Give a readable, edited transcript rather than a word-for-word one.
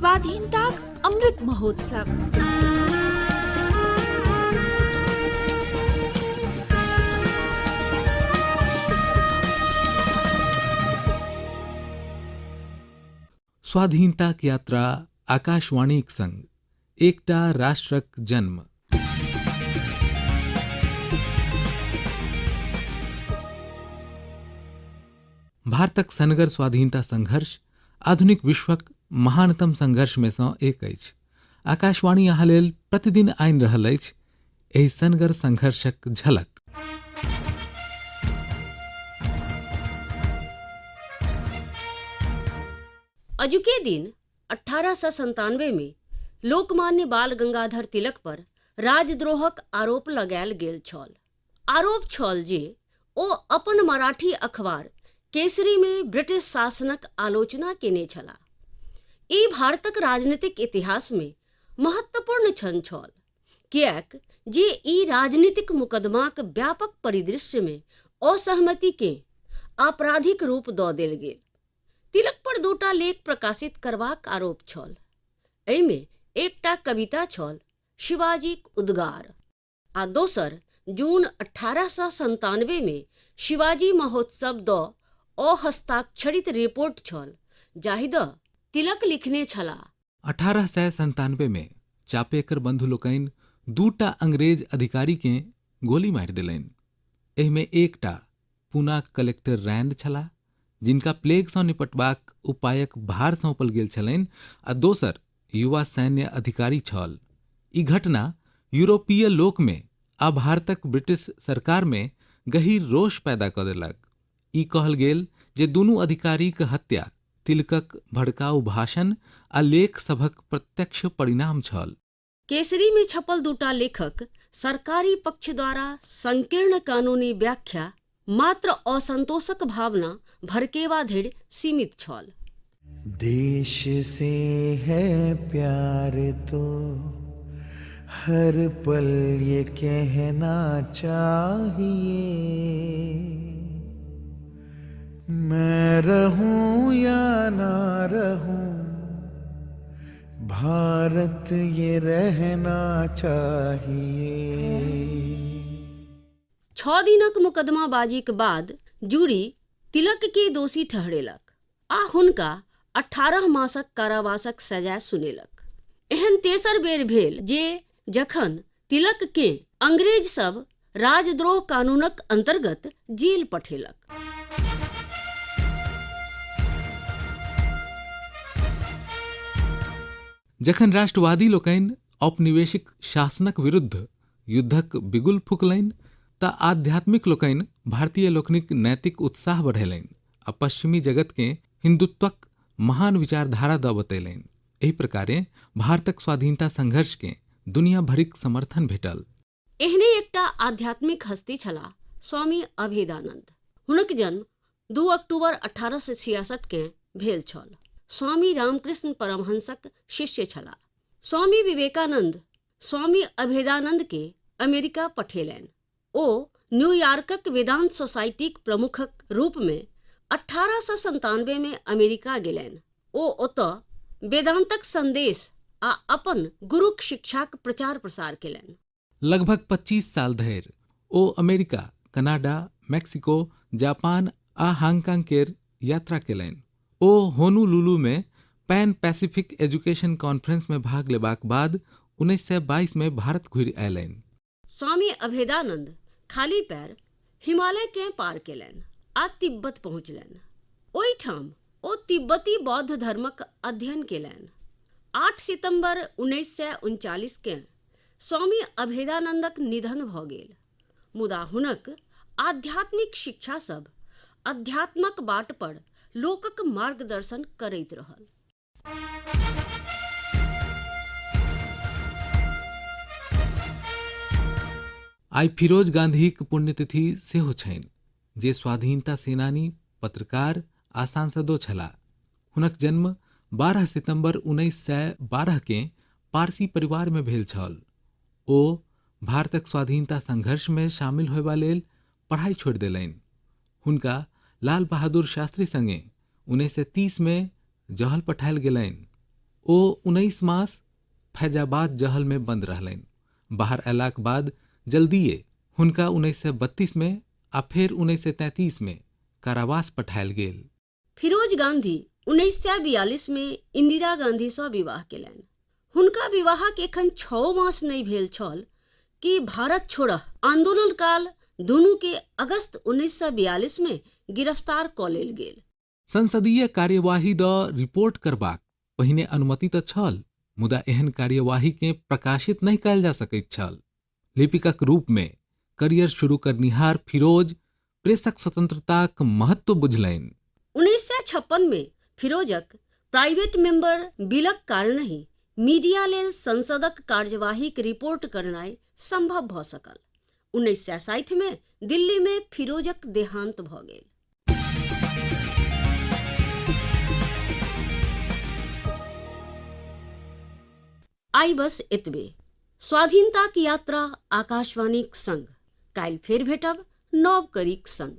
स्वाधीनताक अमृत महोत्सव। स्वाधीनताक यात्रा आकाशवाणीक संग एकटा राष्ट्रक जन्म। भारतक सनगर स्वाधीनता संघर्ष आधुनिक विश्वक महानतम संघर्ष में सँ एक अछि। आकाशवाणी अहाँ लेल प्रतिदिन आनि रहल अछि एहि सनगर संघर्षक झलक। अजुके दिन 1897 में लोकमान्य बाल गंगाधर तिलक पर राजद्रोहक आरोप लगायल गेल छल। आरोप छल जे ओ अपन मराठी अखबार केसरी में ब्रिटिश शासनक आलोचना केने छलाह। ई भारतक राजनीतिक इतिहास में महत्वपूर्ण क्षण छल, किएक जे ई राजनीतिक मुकदमाक व्यापक परिदृश्य में असहमति के आपराधिक रूप दऽ देल गेल। तिलक पर दूटा लेख प्रकाशित करबाक आरोप छल। एहिमे एकटा कविता छल शिवाजीक उद्गार आ दोसर जून 1897 में शिवाजी महोत्सव द अहस्ताक्षरित रिपोर्ट छल जाहि द तिलक लिखने छलाह। 1897 में चापेकर बंधु लोकनि दूटा अंग्रेज अधिकारी के गोली मारि देलनि। एहिमे एकटा पूनाक कलेक्टर रैंड छलाह जिनका प्लेग सँ निपटबाक उपायक भार सौंपल गेल छलनि, आ दोसर युवा सैन्य अधिकारी छल। ई घटना यूरोपीय लोक में आ भारतक ब्रिटिश सरकार में गहीर रोष पैदा कऽ देलक। ई कहल गेल जे दुनू अधिकारीक हत्या तिलकक भड़काऊ भाषण आ लेख सभक प्रत्यक्ष परिणाम छल। केसरी में छपल दूटा लेखक सरकारी पक्ष द्वारा संकीर्ण कानूनी व्याख्या मात्र असंतोषक भावना भड़केवा धरि सीमित छल। देश से है प्यार तो हर पल ये कहना चाहिए, मैं रहूं या ना रहूं भारत ये रहना चाहिए। 6 दिनक मुकदमाबाजीक बाद जूरी तिलक के दोषी ठहरेलक आ हुनका 18 मासक कारावासक सजा सुनेलक। एहन तेसर बेर भेल जे जखन तिलक के अंग्रेज सब राजद्रोह कानूनक अंतर्गत जेल पठेलक। जखन राष्ट्रवादी लोकनि औपनिवेशिक शासनक विरुद्ध युद्धक बिगुल फूकलनि तऽ आध्यात्मिक लोकनि भारतीय लोकनिक नैतिक उत्साह बढ़ेलनि आ पश्चिमी जगत के हिंदुत्वक महान विचारधारा दऽ बतैलनि। एहि प्रकारे भारतक स्वाधीनता संघर्ष के दुनिया भरिक समर्थन भेटल। एहने एकटा आध्यात्मिक हस्ती छलाह स्वामी अभेदानंद। हुनक जन्म 2 अक्टूबर 1866 के भेल छल। स्वामी रामकृष्ण परमहंसक शिष्य छलाह। स्वामी विवेकानंद स्वामी अभेदानंद के अमेरिका पठेलनि। ओ न्यूयॉर्कक वेदांत सोसाइटीक प्रमुखक रूप में 1897 में अमेरिका गेलनि। ओ ओतऽ वेदांतक संदेश आ अपन गुरुक शिक्षाक प्रचार प्रसार केलनि। लगभग 25 साल धरि ओ अमेरिका, कनाडा, मैक्सिको, जापान आ हांगकांग केर यात्रा केलनि। ओ होनोलुलु में पैन पैसिफिक एजुकेशन कॉन्फ्रेंस में भाग लेबाक बाद 1922 में भारत घुरि अयलनि। स्वामी अभेदानंद खाली पैर हिमालय के पार केलनि आ तिब्बत पहुँचलनि। ओहिठाम ओ तिब्बती बौद्ध धर्मक अध्ययन केलनि। 8 सितंबर 1939 के स्वामी अभेदानंदक निधन भऽ गेल, मुदा हुनक आध्यात्मिक शिक्षा सब अध्यात्मक बाट पर लोकक मार्गदर्शन करैत रहल। आइ फिरोज गांधीक पुण्यतिथि सेहो छनि, जे स्वाधीनता सेनानी, पत्रकार आ सांसदो छलाह। हुनक जन्म 12 सितंबर 1912 के पारसी परिवार में भेल छल। ओ भारतक स्वाधीनता संघर्ष में शामिल होयबा लेल पढ़ाई छोड़ि देलनि। हुनका लाल बहादुर शास्त्री संगे 1930 में जहल पठायल गेलनि। ओ 19 मास फैजाबाद जहल में बंद रहलनि। बाहर अयलाक बाद जल्दिए हुनका 1932 में आ फेर 1933 में कारावास पठायल गेल। फिरोज गांधी 1942 में इंदिरा गांधी सँ विवाह केलनि। हुनका विवाहक एखन 6 मास नहीं भेल छल कि भारत छोड़ह आंदोलन काल दुनू के अगस्त 1942 में गिरफ्तार कऽ लेल गेल। संसदीय कार्यवाही द रिपोर्ट करबाक पहिने अनुमति तऽ छल, मुदा एहन कार्यवाही के प्रकाशित नहीं कयल जा सकैत छल। लिपिकक रूप में करियर शुरू करनिहार फिरोज प्रेसक स्वतंत्रताक महत्व बुझलनि। 1956 में फिरोजक प्राइवेट मेंबर बिलक कारणहि मीडिया लेल संसदक कार्यवाहीक रिपोर्ट करनाइ संभव भऽ सकल। 1960 में दिल्ली में फिरोजक देहांत भऽ गेल। आई बस एतबे। स्वाधीनताक यात्रा आकाशवाणीक संग। काल्हि फेर भेटब नव कड़ीक संग।